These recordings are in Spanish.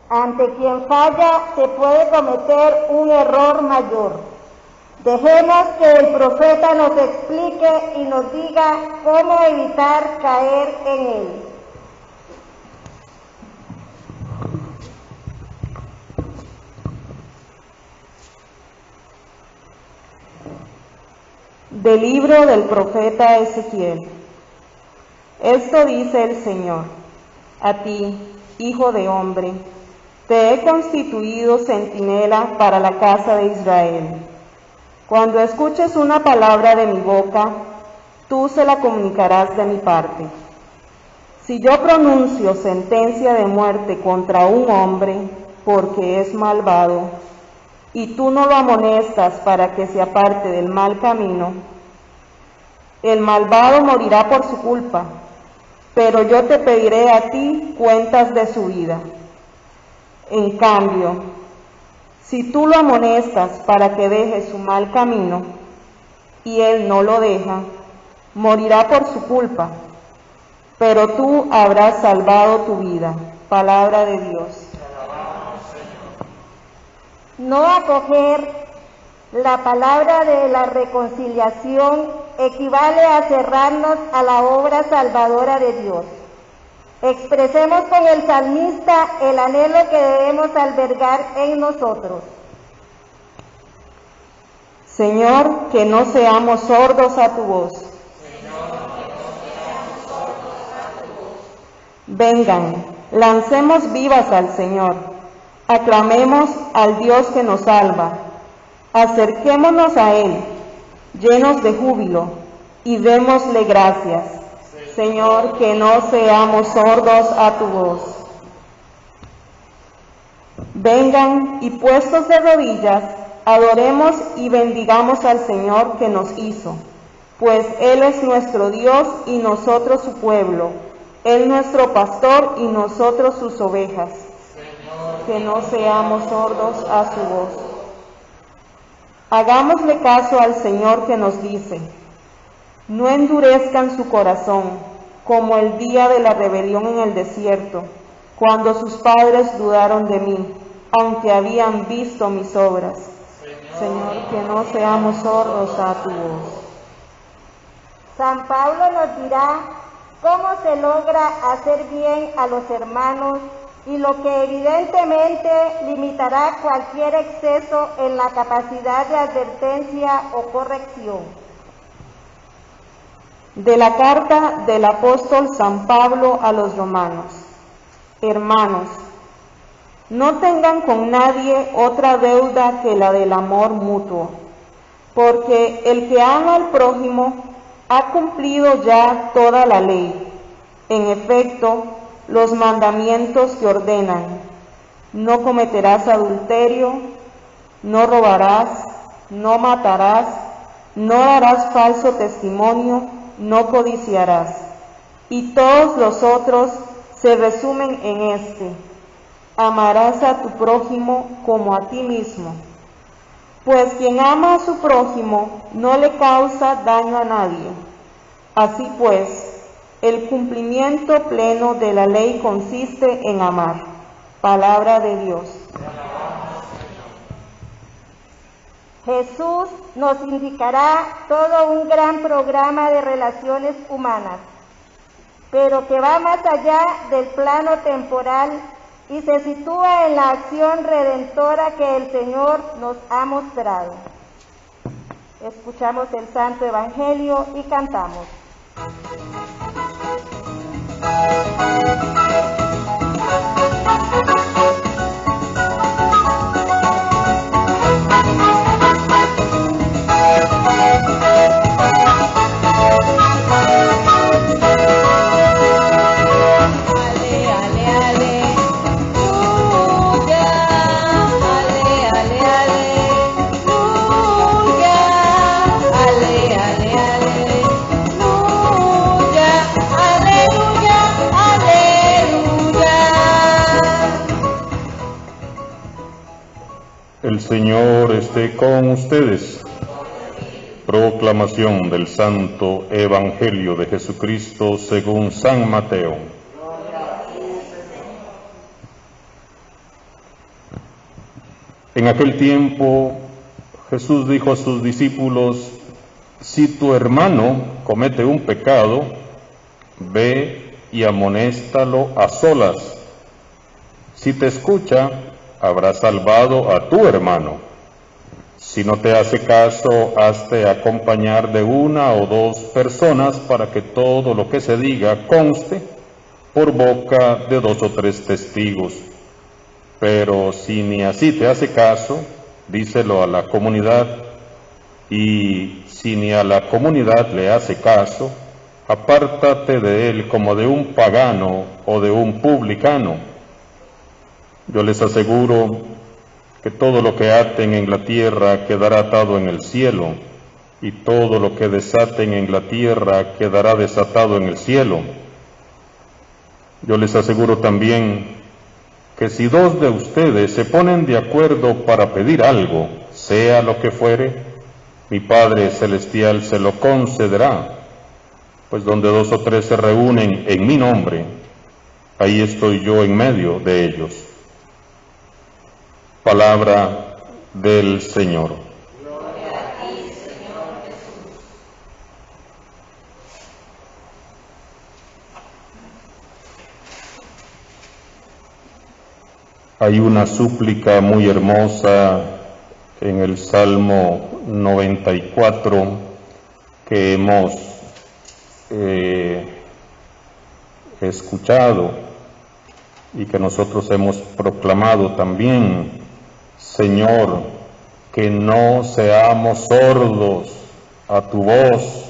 Ante quien falla se puede cometer un error mayor. Dejemos que el profeta nos explique y nos diga cómo evitar caer en él. Del libro del profeta Ezequiel. Esto dice el Señor: a ti, hijo de hombre, te he constituido centinela para la casa de Israel. Cuando escuches una palabra de mi boca, tú se la comunicarás de mi parte. Si yo pronuncio sentencia de muerte contra un hombre porque es malvado, y tú no lo amonestas para que se aparte del mal camino, el malvado morirá por su culpa, pero yo te pediré a ti cuentas de su vida. En cambio, si tú lo amonestas para que deje su mal camino, y él no lo deja, morirá por su culpa, pero tú habrás salvado tu vida. Palabra de Dios. No acoger la palabra de la reconciliación equivale a cerrarnos a la obra salvadora de Dios. Expresemos con el salmista el anhelo que debemos albergar en nosotros. Señor, que no seamos sordos a tu voz. Vengan, lancemos vivas al Señor. Aclamemos al Dios que nos salva. Acerquémonos a Él, llenos de júbilo, y démosle gracias. Señor, que no seamos sordos a tu voz. Vengan y puestos de rodillas, adoremos y bendigamos al Señor que nos hizo, pues Él es nuestro Dios y nosotros su pueblo, Él nuestro pastor y nosotros sus ovejas. Que no seamos sordos a su voz. Hagámosle caso al Señor que nos dice: no endurezcan su corazón, como el día de la rebelión en el desierto, cuando sus padres dudaron de mí, aunque habían visto mis obras. Señor, que no seamos sordos a tu voz. San Pablo nos dirá cómo se logra hacer bien a los hermanos y lo que evidentemente limitará cualquier exceso en la capacidad de advertencia o corrección. De la carta del apóstol San Pablo a los romanos. Hermanos, no tengan con nadie otra deuda que la del amor mutuo, porque el que ama al prójimo ha cumplido ya toda la ley. En efecto, los mandamientos que ordenan: no cometerás adulterio, no robarás, no matarás, no darás falso testimonio, no codiciarás. Y todos los otros se resumen en este: amarás a tu prójimo como a ti mismo. Pues quien ama a su prójimo no le causa daño a nadie. Así pues, el cumplimiento pleno de la ley consiste en amar. Palabra de Dios. Jesús nos indicará todo un gran programa de relaciones humanas, pero que va más allá del plano temporal y se sitúa en la acción redentora que el Señor nos ha mostrado. Escuchamos el Santo Evangelio y cantamos. El Señor esté con ustedes. Proclamación del Santo Evangelio de Jesucristo según San Mateo. En aquel tiempo Jesús dijo a sus discípulos: si tu hermano comete un pecado, ve y amonéstalo a solas. Si te escucha, habrás salvado a tu hermano. Si no te hace caso, hazte acompañar de 1 o 2 personas para que todo lo que se diga conste por boca de 2 o 3 testigos. Pero si ni así te hace caso, díselo a la comunidad, y si ni a la comunidad le hace caso, apártate de él como de un pagano o de un publicano. Yo les aseguro que todo lo que aten en la tierra quedará atado en el cielo, y todo lo que desaten en la tierra quedará desatado en el cielo. Yo les aseguro también que si 2 de ustedes se ponen de acuerdo para pedir algo, sea lo que fuere, mi Padre Celestial se lo concederá, pues donde 2 o 3 se reúnen en mi nombre, ahí estoy yo en medio de ellos. Palabra del Señor. Gloria a ti, Señor Jesús. Hay una súplica muy hermosa en el Salmo 94 que hemos escuchado y que nosotros hemos proclamado también. Señor, que no seamos sordos a tu voz,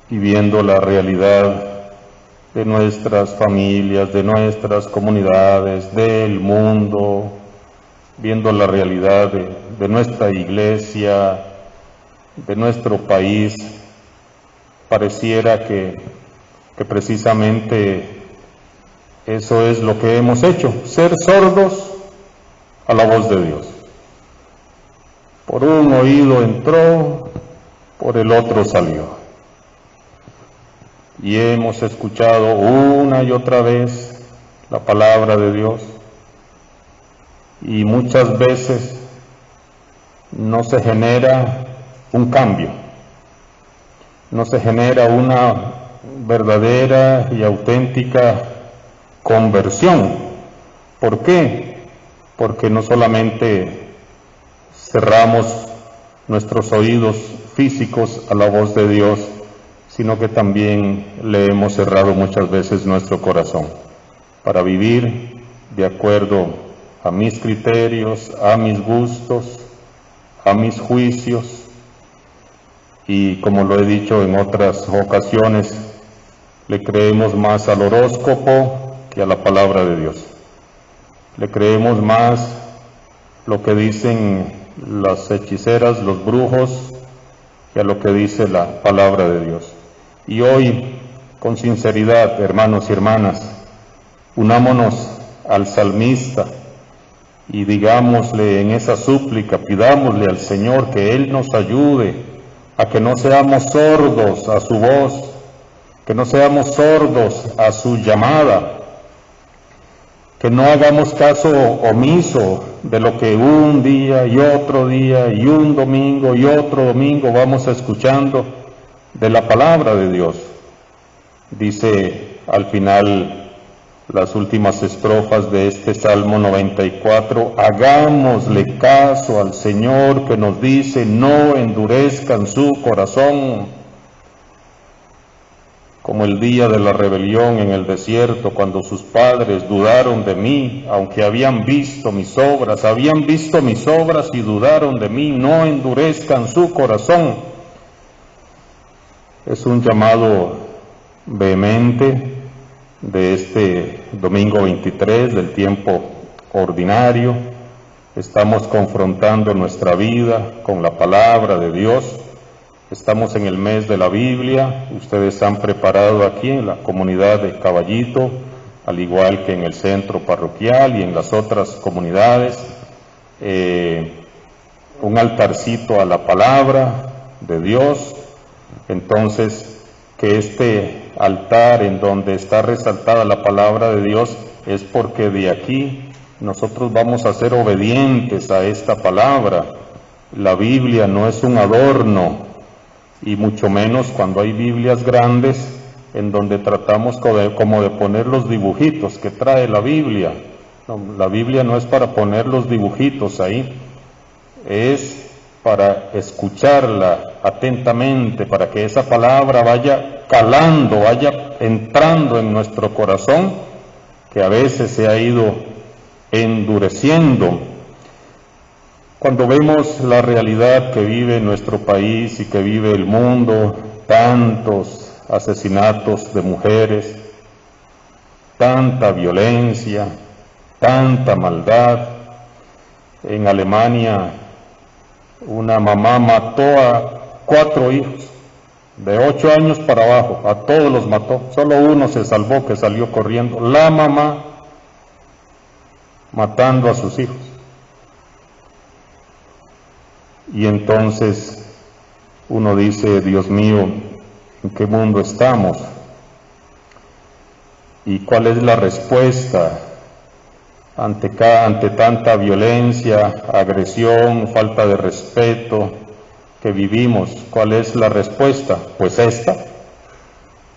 y viendo la realidad de nuestras familias, de nuestras comunidades, del mundo, viendo la realidad de nuestra iglesia, de nuestro país, pareciera que precisamente eso es lo que hemos hecho, ser sordos a la voz de Dios. Por un oído entró, por el otro salió. Y hemos escuchado una y otra vez la palabra de Dios, y muchas veces no se genera un cambio, no se genera una verdadera y auténtica conversión. ¿Por qué? Porque no solamente cerramos nuestros oídos físicos a la voz de Dios, sino que también le hemos cerrado muchas veces nuestro corazón para vivir de acuerdo a mis criterios, a mis gustos, a mis juicios, y como lo he dicho en otras ocasiones, le creemos más al horóscopo que a la palabra de Dios. Le creemos más lo que dicen las hechiceras, los brujos, que a lo que dice la palabra de Dios. Y hoy, con sinceridad, hermanos y hermanas, unámonos al salmista y digámosle en esa súplica, pidámosle al Señor que Él nos ayude a que no seamos sordos a su voz, que no seamos sordos a su llamada, que no hagamos caso omiso de lo que un día y otro día y un domingo y otro domingo vamos escuchando de la palabra de Dios. Dice al final las últimas estrofas de este Salmo 94, hagámosle caso al Señor que nos dice, no endurezcan su corazón, como el día de la rebelión en el desierto, cuando sus padres dudaron de mí, aunque habían visto mis obras y dudaron de mí, no endurezcan su corazón. Es un llamado vehemente de este domingo 23 del tiempo ordinario. Estamos confrontando nuestra vida con la palabra de Dios. Estamos en el mes de la Biblia. Ustedes han preparado aquí en la comunidad de Caballito, al igual que en el centro parroquial y en las otras comunidades, un altarcito a la palabra de Dios. Entonces, que este altar en donde está resaltada la palabra de Dios es porque de aquí nosotros vamos a ser obedientes a esta palabra. La Biblia no es un adorno, y mucho menos cuando hay Biblias grandes en donde tratamos como de poner los dibujitos que trae la Biblia. No, la Biblia no es para poner los dibujitos ahí, es para escucharla atentamente, para que esa palabra vaya calando, vaya entrando en nuestro corazón, que a veces se ha ido endureciendo. Cuando vemos la realidad que vive nuestro país y que vive el mundo, tantos asesinatos de mujeres, tanta violencia, tanta maldad. En Alemania una mamá mató a 4 hijos, de 8 años para abajo, a todos los mató, solo uno se salvó, que salió corriendo, la mamá matando a sus hijos. Y entonces uno dice, Dios mío, ¿en qué mundo estamos? ¿Y cuál es la respuesta ante tanta violencia, agresión, falta de respeto que vivimos? ¿Cuál es la respuesta? Pues esta: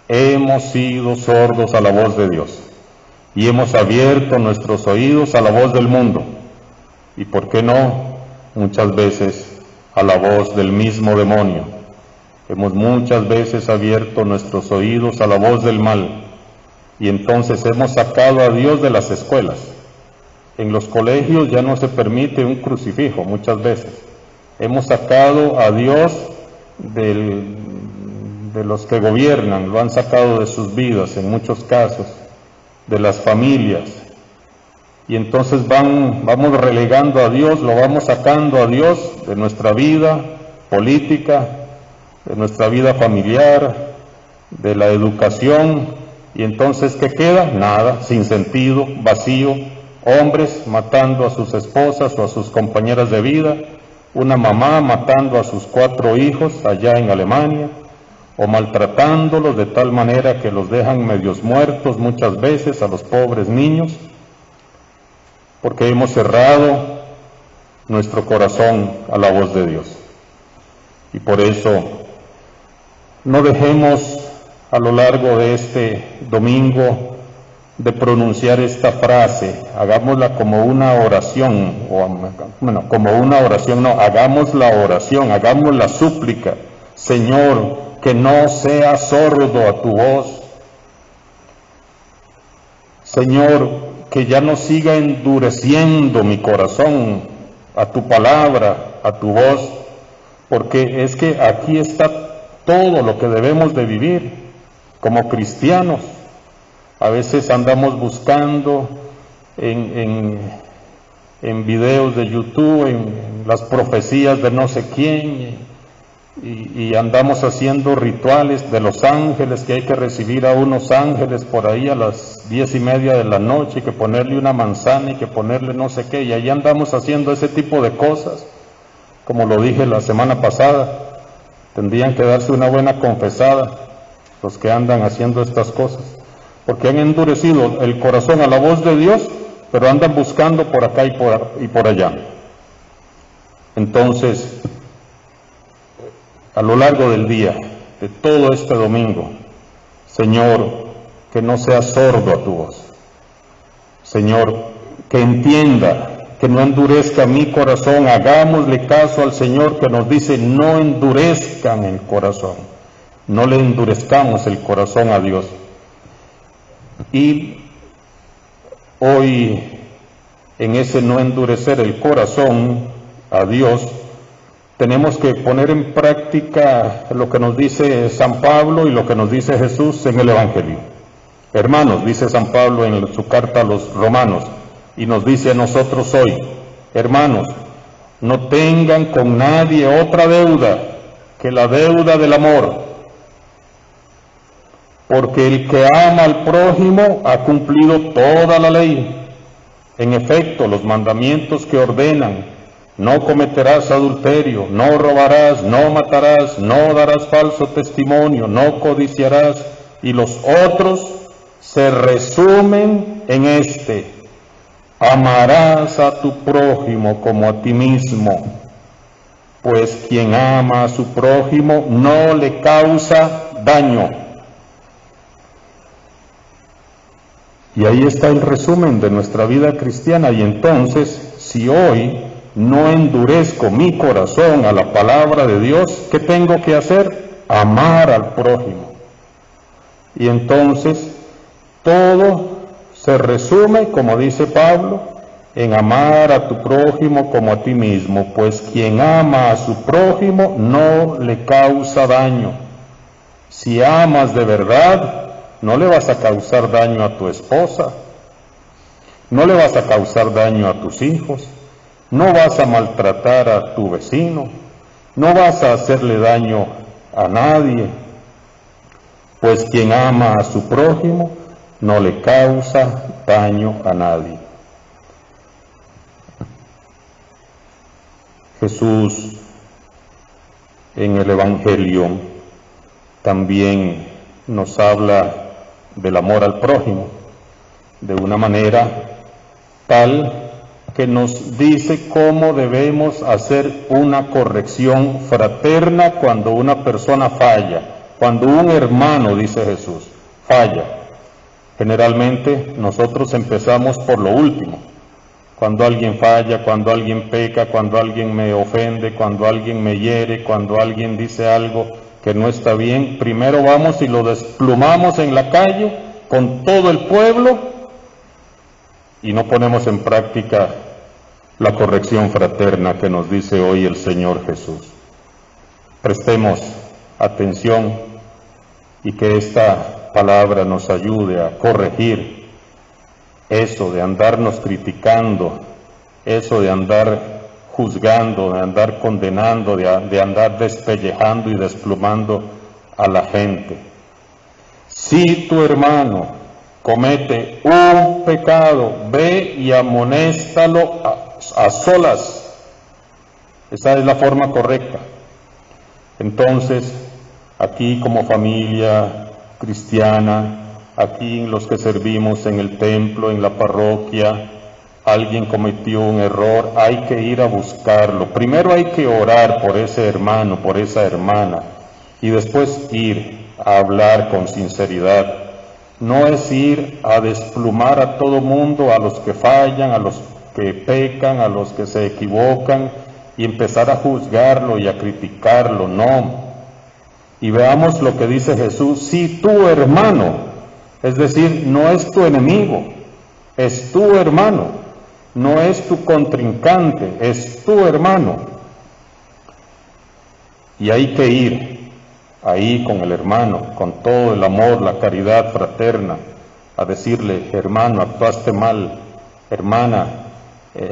hemos sido sordos a la voz de Dios y hemos abierto nuestros oídos a la voz del mundo, y por qué no, muchas veces a la voz del mismo demonio. Hemos muchas veces abierto nuestros oídos a la voz del mal, y entonces hemos sacado a Dios de las escuelas. En los colegios ya no se permite un crucifijo muchas veces. Hemos sacado a Dios de los que gobiernan, lo han sacado de sus vidas en muchos casos, de las familias. Y entonces vamos relegando a Dios, lo vamos sacando a Dios de nuestra vida política, de nuestra vida familiar, de la educación, y entonces ¿qué queda? Nada, sin sentido, vacío, hombres matando a sus esposas o a sus compañeras de vida, una mamá matando a sus 4 hijos allá en Alemania, o maltratándolos de tal manera que los dejan medios muertos muchas veces a los pobres niños, porque hemos cerrado nuestro corazón a la voz de Dios. Y por eso no dejemos a lo largo de este domingo de pronunciar esta frase, hagámosla como una oración, hagamos la oración, hagamos la súplica: Señor, que no sea sordo a tu voz. Señor, que ya no siga endureciendo mi corazón a tu palabra, a tu voz, porque es que aquí está todo lo que debemos de vivir como cristianos. A veces andamos buscando en videos de YouTube, en las profecías de no sé quién, y andamos haciendo rituales de los ángeles, que hay que recibir a unos ángeles por ahí a las 10:30 de la noche, y que ponerle una manzana y que ponerle no sé qué, y ahí andamos haciendo ese tipo de cosas. Como lo dije la semana pasada, tendrían que darse una buena confesada los que andan haciendo estas cosas, porque han endurecido el corazón a la voz de Dios, pero andan buscando por acá y por allá. Entonces, a lo largo del día, de todo este domingo, Señor, que no sea sordo a tu voz. Señor, que entienda, que no endurezca mi corazón. Hagámosle caso al Señor, que nos dice: no endurezcan el corazón. No le endurezcamos el corazón a Dios. Y hoy, en ese no endurecer el corazón a Dios, tenemos que poner en práctica lo que nos dice San Pablo y lo que nos dice Jesús en el Evangelio. Hermanos, dice San Pablo en su carta a los romanos, y nos dice a nosotros hoy: hermanos, no tengan con nadie otra deuda que la deuda del amor, porque el que ama al prójimo ha cumplido toda la ley. En efecto, los mandamientos que ordenan: no cometerás adulterio, no robarás, no matarás, no darás falso testimonio, no Amarás a tu prójimo como a ti mismo, pues quien ama a su prójimo no le causa daño. Y ahí está el resumen de nuestra vida cristiana. Y entonces, si hoy no endurezco mi corazón a la palabra de Dios, ¿qué tengo que hacer? Amar al prójimo. Y entonces todo se resume, como dice Pablo, en amar a tu prójimo como a ti mismo, pues quien ama a su prójimo no le causa daño. Si amas de verdad, no le vas a causar daño a tu esposa, no le vas a causar daño a tus hijos, no vas a maltratar a tu vecino, no vas a hacerle daño a nadie, pues quien ama a su prójimo no le causa daño a nadie. Jesús en el Evangelio también nos habla del amor al prójimo de una manera tal que nos dice cómo debemos hacer una corrección fraterna cuando una persona falla, cuando un hermano, dice Jesús, falla. Generalmente nosotros empezamos por lo último. Cuando alguien falla, cuando alguien peca, cuando alguien me ofende, cuando alguien me hiere, cuando alguien dice algo que no está bien, primero vamos y lo desplumamos en la calle con todo el pueblo y no ponemos en práctica la corrección fraterna que nos dice hoy el Señor Jesús. Prestemos atención y que esta palabra nos ayude a corregir eso de andarnos criticando, eso de andar juzgando, de andar condenando, de andar despellejando y desplumando a la gente. Si tu hermano comete un pecado, ve y amonéstalo a solas. Esa es la forma correcta. Entonces, aquí como familia cristiana, aquí los que servimos en el templo, en la parroquia, alguien cometió un error, hay que ir a buscarlo. Primero hay que orar por ese hermano, por esa hermana, y después ir a hablar con sinceridad. No es ir a desplumar a todo mundo, a los que fallan, a los que pecan, a los que se equivocan, y empezar a juzgarlo y a criticarlo, no. Y veamos lo que dice Jesús: si tu hermano, es decir, no es tu enemigo, es tu hermano, no es tu contrincante, es tu hermano. Y hay que ir ahí con el hermano, con todo el amor, la caridad fraterna, a decirle: hermano, actuaste mal, hermana,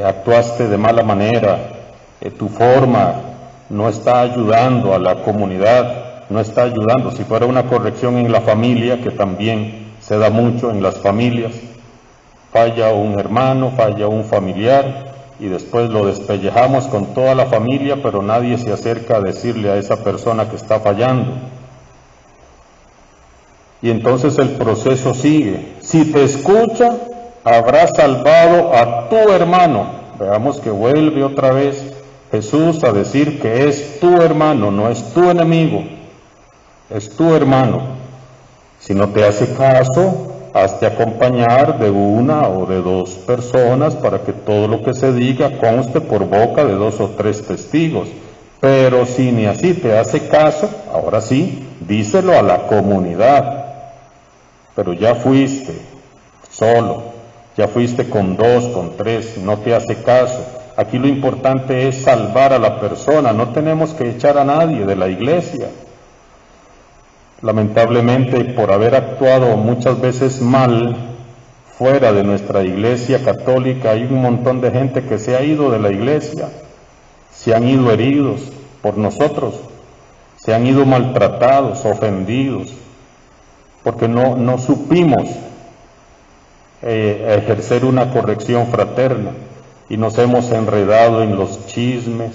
actuaste de mala manera, tu forma no está ayudando a la comunidad, no está ayudando. Si fuera una corrección en la familia, que también se da mucho en las familias, falla un hermano, falla un familiar, y después lo despellejamos con toda la familia, pero nadie se acerca a decirle a esa persona que está fallando. Y entonces el proceso sigue. Si te escucha, habrás salvado a tu hermano. Veamos que vuelve otra vez Jesús a decir que es tu hermano, no es tu enemigo, es tu hermano. Si no te hace caso, hazte acompañar de una o de dos personas para que todo lo que se diga conste por boca de 2 o 3 testigos. Pero si ni así te hace caso, ahora sí, díselo a la comunidad. Pero ya fuiste solo, ya fuiste con 2, con 3, no te hace caso. Aquí lo importante es salvar a la persona, no tenemos que echar a nadie de la iglesia. Lamentablemente, por haber actuado muchas veces mal fuera de nuestra iglesia católica, hay un montón de gente que se ha ido de la iglesia, se han ido heridos por nosotros, se han ido maltratados, ofendidos, porque no supimos ejercer una corrección fraterna y nos hemos enredado en los chismes,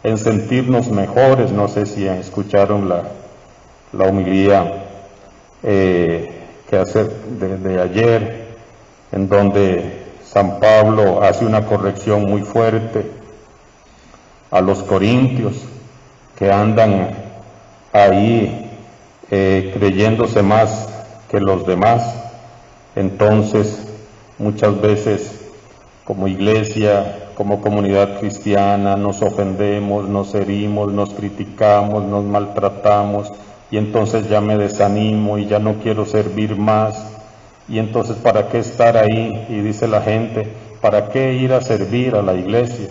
en sentirnos mejores. No sé si escucharon la homilía que hace de ayer, en donde San Pablo hace una corrección muy fuerte a los corintios que andan ahí creyéndose más que los demás. Entonces, muchas veces como iglesia, como comunidad cristiana, nos ofendemos, nos herimos, nos criticamos, nos maltratamos, y entonces ya me desanimo y ya no quiero servir más. Y entonces, ¿para qué estar ahí? Y dice la gente, ¿para qué ir a servir a la iglesia?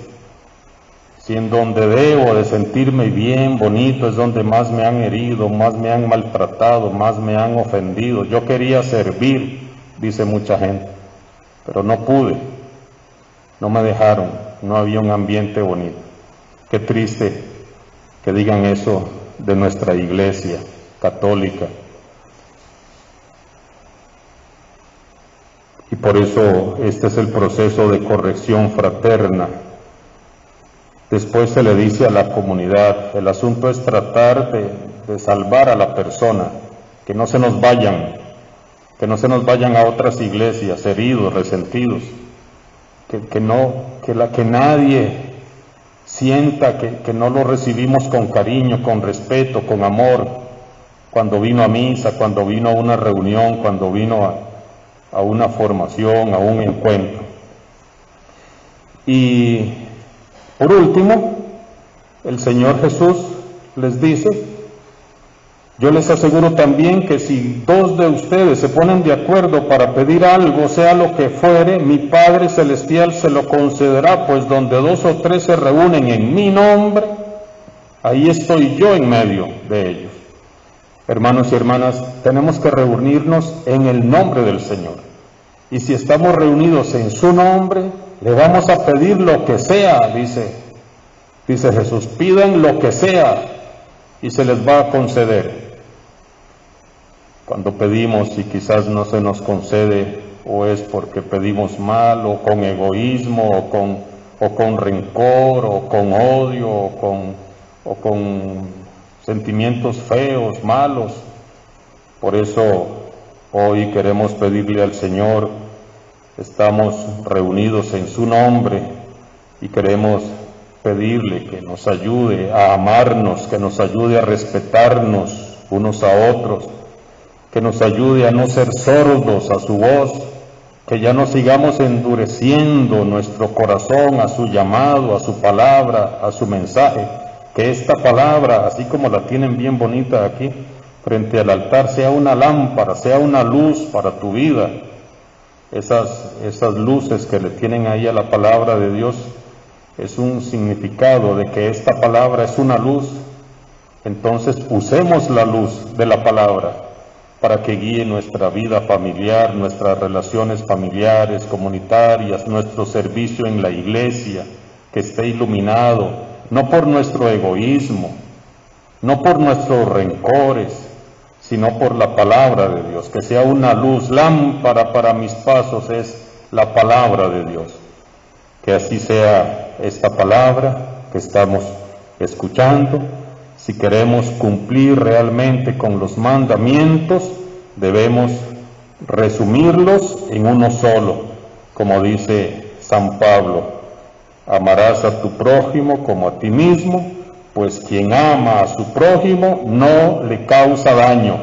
Si en donde debo de sentirme bien, bonito, es donde más me han herido, más me han maltratado, más me han ofendido. Yo quería servir, dice mucha gente, pero no pude, no me dejaron, no había un ambiente bonito. Qué triste que digan eso de nuestra iglesia católica. Y por eso este es el proceso de corrección fraterna. Después se le dice a la comunidad, el asunto es tratar de salvar a la persona, que no se nos vayan a otras iglesias heridos, resentidos, que nadie sienta que no lo recibimos con cariño, con respeto, con amor, cuando vino a misa, cuando vino a una reunión, cuando vino a una formación, a un encuentro. Y por último, el Señor Jesús les dice, yo les aseguro también que si dos de ustedes se ponen de acuerdo para pedir algo, sea lo que fuere, mi Padre Celestial se lo concederá, pues donde dos o tres se reúnen en mi nombre, ahí estoy yo en medio de ellos. Hermanos y hermanas, tenemos que reunirnos en el nombre del Señor. Y si estamos reunidos en su nombre, le vamos a pedir lo que sea, dice Jesús, pidan lo que sea y se les va a conceder. Cuando pedimos y quizás no se nos concede, o es porque pedimos mal, o con egoísmo, o con rencor, o con odio, o con sentimientos feos, malos. Por eso hoy queremos pedirle al Señor, estamos reunidos en su nombre y queremos pedirle que nos ayude a amarnos, que nos ayude a respetarnos unos a otros, que nos ayude a no ser sordos a su voz, que ya no sigamos endureciendo nuestro corazón a su llamado, a su palabra, a su mensaje, que esta palabra, así como la tienen bien bonita aquí, frente al altar, sea una lámpara, sea una luz para tu vida. Esas luces que le tienen ahí a la palabra de Dios, es un significado de que esta palabra es una luz. Entonces usemos la luz de la palabra para que guíe nuestra vida familiar, nuestras relaciones familiares, comunitarias, nuestro servicio en la iglesia, que esté iluminado, no por nuestro egoísmo, no por nuestros rencores, sino por la palabra de Dios, que sea una luz, lámpara para mis pasos es la palabra de Dios. Que así sea esta palabra que estamos escuchando. Si queremos cumplir realmente con los mandamientos, debemos resumirlos en uno solo, como dice San Pablo, amarás a tu prójimo como a ti mismo, pues quien ama a su prójimo no le causa daño.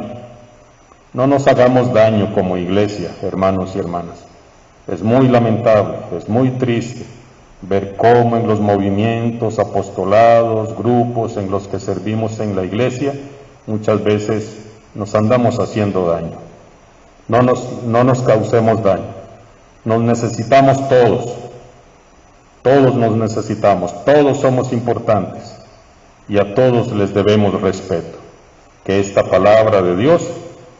No nos hagamos daño como iglesia, hermanos y hermanas. Es muy lamentable, es muy triste ver cómo en los movimientos, apostolados, grupos en los que servimos en la iglesia, muchas veces nos andamos haciendo daño. No nos causemos daño. Nos necesitamos todos nos necesitamos, todos somos importantes y a todos les debemos respeto. Que esta palabra de Dios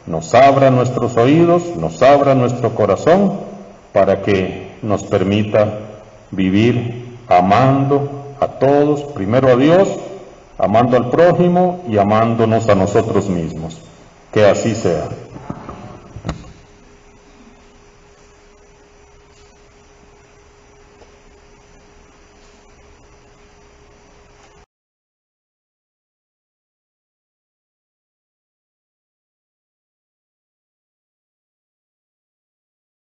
nos abra nuestros oídos, nos abra nuestro corazón para que nos permita vivir amando a todos, primero a Dios, amando al prójimo y amándonos a nosotros mismos. Que así sea.